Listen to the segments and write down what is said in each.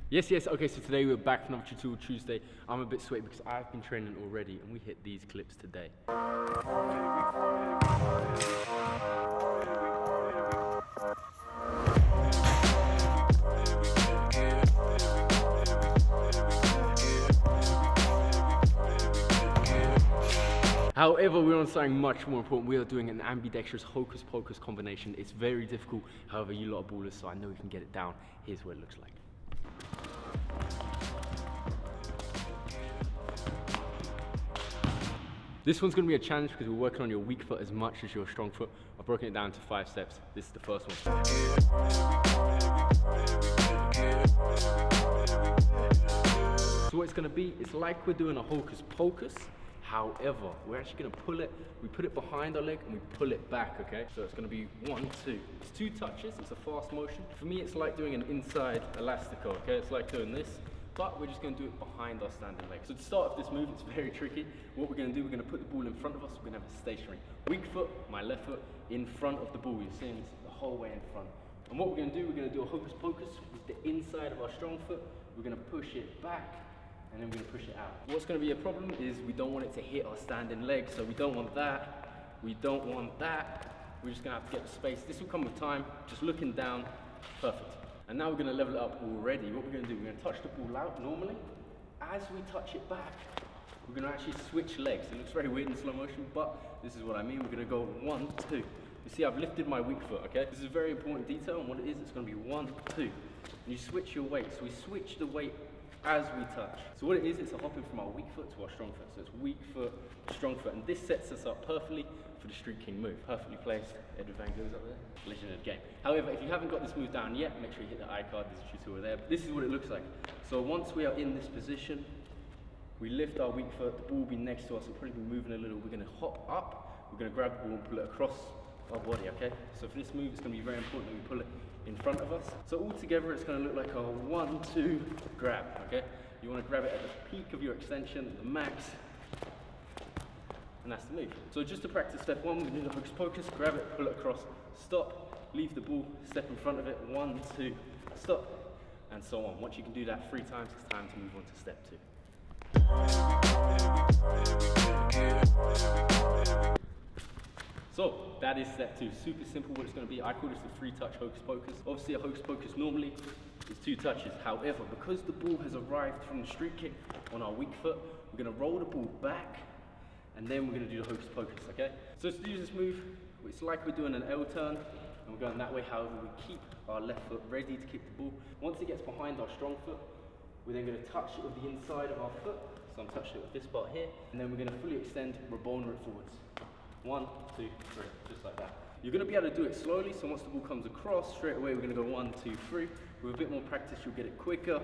Yes, okay, so today we're back for another tutorial Tuesday. I'm a bit sweaty because I've been training already and we hit these clips today. However, we're on something much more important. We are doing an ambidextrous hocus pocus combination. It's very difficult, however, you lot are ballers, so I know we can get it down. Here's what it looks like. This one's going to be a challenge because we're working on your weak foot as much as your strong foot. I've broken it down to 5 steps. This is the first one. So what it's going to be, it's like we're doing a hocus pocus. However, we're actually going to pull it, we put it behind our leg and we pull it back, okay? So it's going to be 1, 2. It's 2 touches, it's a fast motion. For me, it's like doing an inside elastico, okay? It's like doing this, but we're just going to do it behind our standing leg. So to start off this move, it's very tricky. What we're going to do, we're going to put the ball in front of us, we're going to have a stationary. Weak foot, my left foot, in front of the ball. You're seeing this the whole way in front. And what we're going to do, we're going to do a hocus pocus with the inside of our strong foot. We're going to push it back, and then we're going to push it out. What's going to be a problem is we don't want it to hit our standing leg, so we don't want that, we don't want that. We're just going to have to get the space. This will come with time, just looking down, perfect. And now we're going to level it up already. What we're going to do, we're going to touch the ball out normally. As we touch it back, we're going to actually switch legs. It looks very weird in slow motion, but this is what I mean. We're going to go 1, 2. You see, I've lifted my weak foot, okay? This is a very important detail, and what it is, it's going to be 1, 2. And you switch your weight. So we switch the weight as we touch. So what it is, it's a hopping from our weak foot to our strong foot. So it's weak foot, strong foot, and this sets us up perfectly for the Street King move. Perfectly placed. Edward Van Gogh's up there. Legend of the game. However, if you haven't got this move down yet, make sure you hit the iCard. There's a tutorial there. This is what it looks like. So once we are in this position, we lift our weak foot, the ball will be next to us, it'll probably be moving a little. We're going to hop up, we're going to grab the ball and pull it across our body, okay? So for this move, it's going to be very important that we pull it in front of us. So all together, it's going to look like a 1, 2 grab, okay? You want to grab it at the peak of your extension, the max, and that's the move. So just to practice step 1, we're going to do the hocus pocus, grab it, pull it across, stop, leave the ball, step in front of it, 1, 2, stop, and so on. Once you can do that 3 times, it's time to move on to step 2. So that is step 2. Super simple what it's going to be. I call this the 3-touch hocus pocus. Obviously a hocus pocus normally is 2 touches. However, because the ball has arrived from the street kick on our weak foot, we're going to roll the ball back and then we're going to do the hocus pocus, okay? So to do this move, it's like we're doing an L turn and we're going that way. However, we keep our left foot ready to kick the ball. Once it gets behind our strong foot, we're then going to touch it with the inside of our foot. So I'm touching it with this part here. And then we're going to fully extend, Rabona it forwards. 1, 2, 3, just like that. You're going to be able to do it slowly, so once the ball comes across, straight away we're going to go 1, 2, 3. With a bit more practice, you'll get it quicker.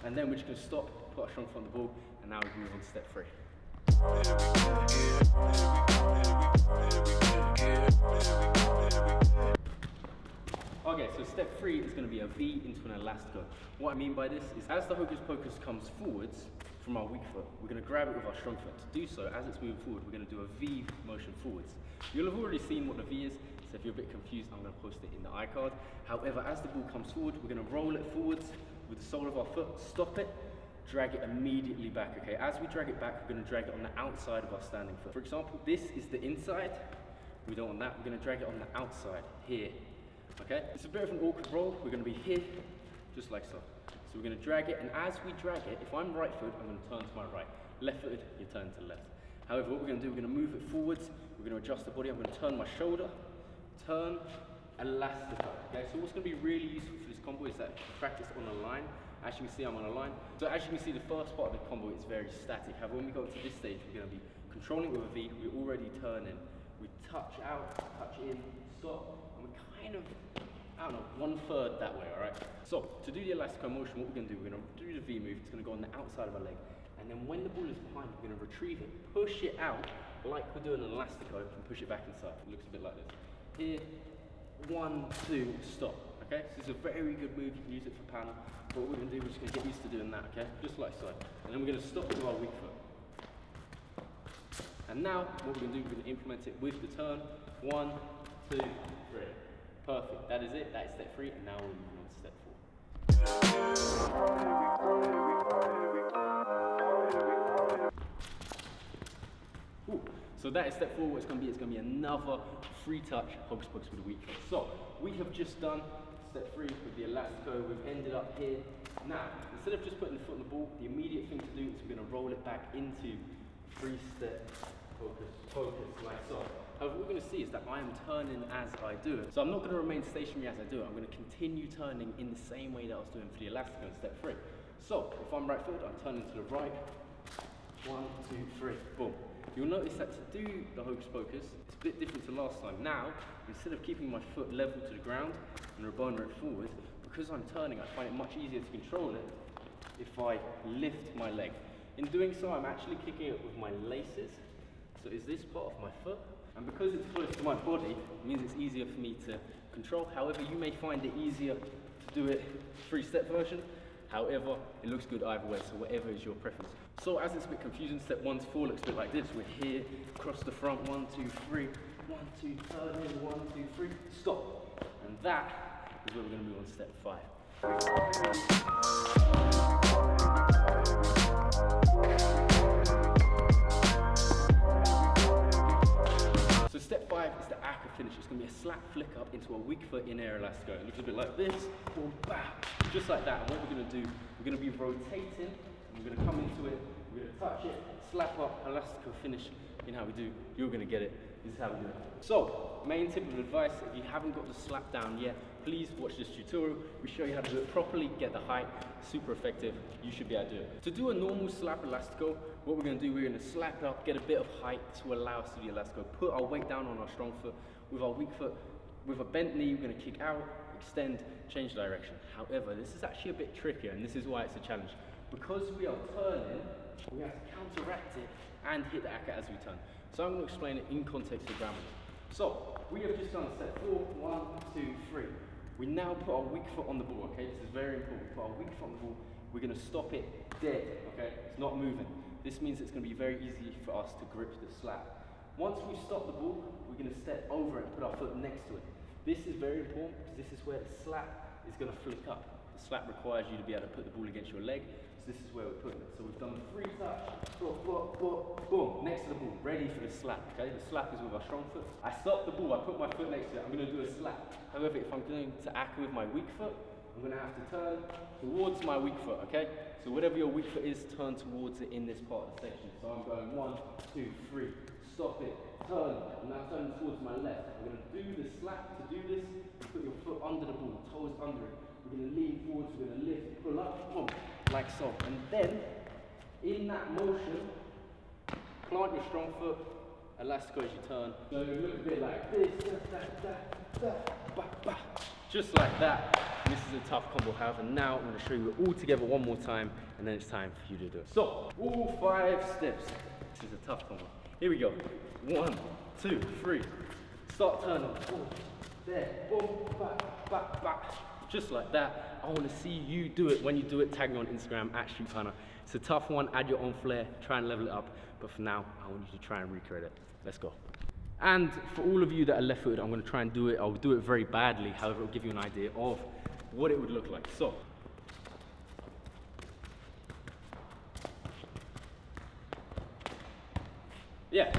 And then we're just going to stop, put our strong foot on the ball, and now we can move on to step 3. Okay, so step 3 is going to be a V into an elastico. What I mean by this is as the hocus pocus comes forwards from our weak foot, we're going to grab it with our strong foot. To do so, as it's moving forward, we're going to do a V motion forwards. You'll have already seen what the V is, so if you're a bit confused, I'm going to post it in the iCard. However, as the ball comes forward, we're going to roll it forwards with the sole of our foot, stop it, drag it immediately back, okay? As we drag it back, we're going to drag it on the outside of our standing foot. For example, this is the inside. We don't want that. We're going to drag it on the outside, here. Okay, it's a bit of an awkward roll. We're going to be here, just like so. So we're going to drag it, and as we drag it, if I'm right footed, I'm going to turn to my right. Left footed, you turn to the left. However, what we're going to do, we're going to move it forwards. We're going to adjust the body. I'm going to turn my shoulder, turn, elastico. Okay, so what's going to be really useful for this combo is that you practice on a line. As you can see, I'm on a line. So as you can see, the first part of the combo is very static. However, when we go to this stage, we're going to be controlling with a V. We're already turning. We touch out, touch in, stop, and we're kind of, I don't know, 1/3 that way, all right? So to do the elastico motion, what we're going to do, we're going to do the V move. It's going to go on the outside of our leg. And then when the ball is behind, we're going to retrieve it, push it out, like we're doing an elastico, and push it back inside. It looks a bit like this. Here, 1, 2, stop. Okay, so it's a very good move. You can use it for Panna. But what we're going to do, we're just going to get used to doing that, okay? Just like so. And then we're going to stop with our weak foot. And now, what we're gonna do, we're gonna implement it with the turn. 1, 2, 3. Perfect, that is it, that is step 3, and now we're moving on to step 4. Ooh. So that is step 4. What it's going to be another free touch hocus pocus with a weak foot. So we have just done step 3 with the elastico. We've ended up here. Now, instead of just putting the foot on the ball, the immediate thing to do is we're going to roll it back into 3-step hocus pocus, like so. However, what we're going to see is that I am turning as I do it. So I'm not going to remain stationary as I do it. I'm going to continue turning in the same way that I was doing for the elastico in step 3. So if I'm right footed, I'm turning to the right. 1, 2, 3, boom. You'll notice that to do the hocus pocus, it's a bit different to last time. Now, instead of keeping my foot level to the ground and rabona it forward, because I'm turning, I find it much easier to control it if I lift my leg. In doing so, I'm actually kicking it with my laces. So is this part of my foot? And because it's close to my body, it means it's easier for me to control. However, you may find it easier to do it 3-step version. However, it looks good either way, so whatever is your preference. So as it's a bit confusing, step 1 to 4 looks a bit like this. We're here, across the front, 1, 2, 3, 1, 2, turn in, 1, 2, 3, stop. And that is where we're going to move on to step 5. So step 5 is the hocus finish. It's going to be a slap flick up into a weak foot in air elastico. It looks a bit like this, boom, bam, just like that. And what we're going to do, we're going to be rotating. We're going to come into it, we're going to touch it, slap up, elastico finish. In how we do, you're going to get it. This is how we do it. So, main tip of advice, if you haven't got the slap down yet, please watch this tutorial. We show you how to do it properly, get the height, super effective. You should be able to do it. To do a normal slap elastico, what we're going to do, we're going to slap up, get a bit of height to allow us to do the elastico. Put our weight down on our strong foot. With our weak foot, with a bent knee, we're going to kick out, extend, change direction. However, this is actually a bit trickier, and this is why it's a challenge. Because we are turning, we have to counteract it and hit the hocus as we turn. So I'm going to explain it in context of Groundmoves. So we have just done step 4, 1, 2, 3. We now put our weak foot on the ball, okay? This is very important. Put our weak foot on the ball. We're going to stop it dead, okay? It's not moving. This means it's going to be very easy for us to grip the slap. Once we stop the ball, we're going to step over it and put our foot next to it. This is very important because this is where the slap is going to flick up. The slap requires you to be able to put the ball against your leg. So this is where we're putting it. So we've done the 3 touch, boom, next to the ball, ready for the slap, okay? The slap is with our strong foot. I stop the ball, I put my foot next to it, I'm going to do a slap. However, if I'm going to hocus with my weak foot, I'm going to have to turn towards my weak foot, okay? So whatever your weak foot is, turn towards it in this part of the section. So I'm going 1, 2, 3, stop it, turn, and now turn towards my left. I'm going to do the slap. To do this, you put your foot under the ball, toes under it. We're going to lean forwards, we're going to lift, pull up, boom, like so. And then, in that motion, plant your strong foot, elastico as you turn. So you look a bit like this, just like that. And this is a tough combo, however. Now I'm going to show you it all together one more time, and then it's time for you to do it. So, all 5 steps. This is a tough combo. Here we go. 1, 2, 3. Start turning. Boom, there, boom, back. Just like that. I want to see you do it. When you do it, tag me on Instagram @Panna. It's a tough one. Add your own flair. Try and level it up. But for now, I want you to try and recreate it. Let's go. And for all of you that are left-footed, I'm going to try and do it. I'll do it very badly. However, it'll give you an idea of what it would look like. So, yeah,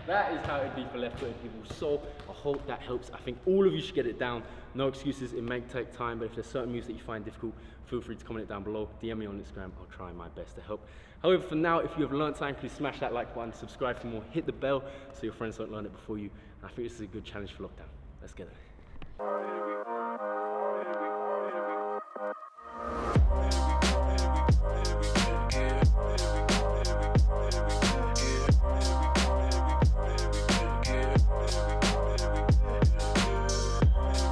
that is how it'd be for left-footed people. So I hope that helps. I think all of you should get it down. No excuses, it may take time, but if there's certain moves that you find difficult, feel free to comment it down below. DM me on Instagram, I'll try my best to help. However, for now, if you have learned something, please smash that like button, subscribe for more, hit the bell so your friends don't learn it before you. And I think this is a good challenge for lockdown. Let's get it.